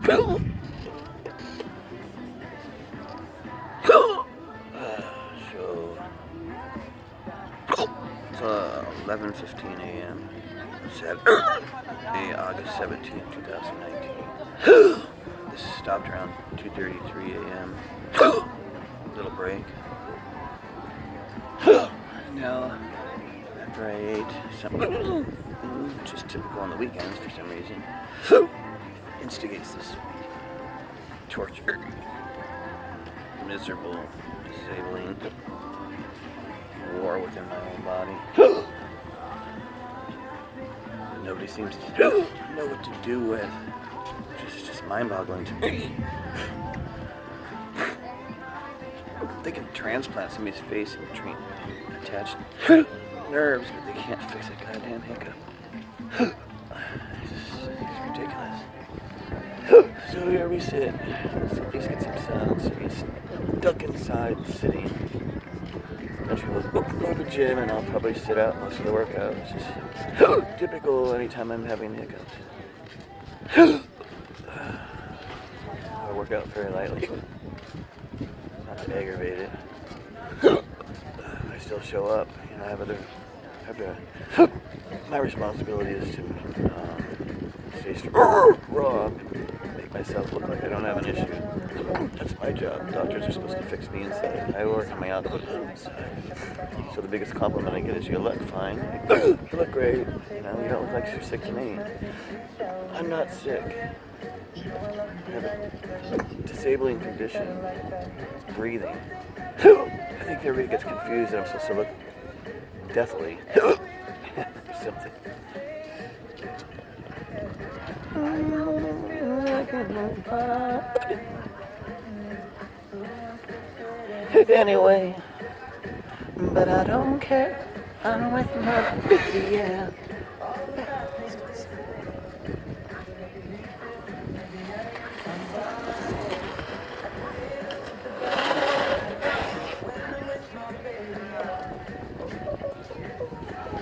It's 11:15 a.m. Saturday, August 17th, 2019. This stopped around 2:33 a.m. Little break. Now, after I ate something which is typical on the weekends for some reason, instigates this torture, miserable, disabling war within my own body. Nobody seems to know what to do with. It's just mind-boggling to me. They can transplant somebody's face and attach nerves, but they can't fix a goddamn hiccup. It's ridiculous. So here we sit. Let's at least get some sun. So he's stuck inside, sitting. Eventually we'll go to the gym and I'll probably sit out most of the workout. It's just typical anytime I'm having hiccups. I work out very lightly, not to aggravate it. I still show up. You know, my responsibility is to stay strong, make myself look like I don't have an issue. That's my job. Doctors are supposed to fix me inside. I work on my output inside. So the biggest compliment I get is, you look fine. You look great. You know, you don't look like you're sick to me. I'm not sick. I have a disabling condition. It's breathing. I think everybody gets confused that I'm supposed to look deathly. Something. Anyway, but I don't care. I'm with my baby, yeah.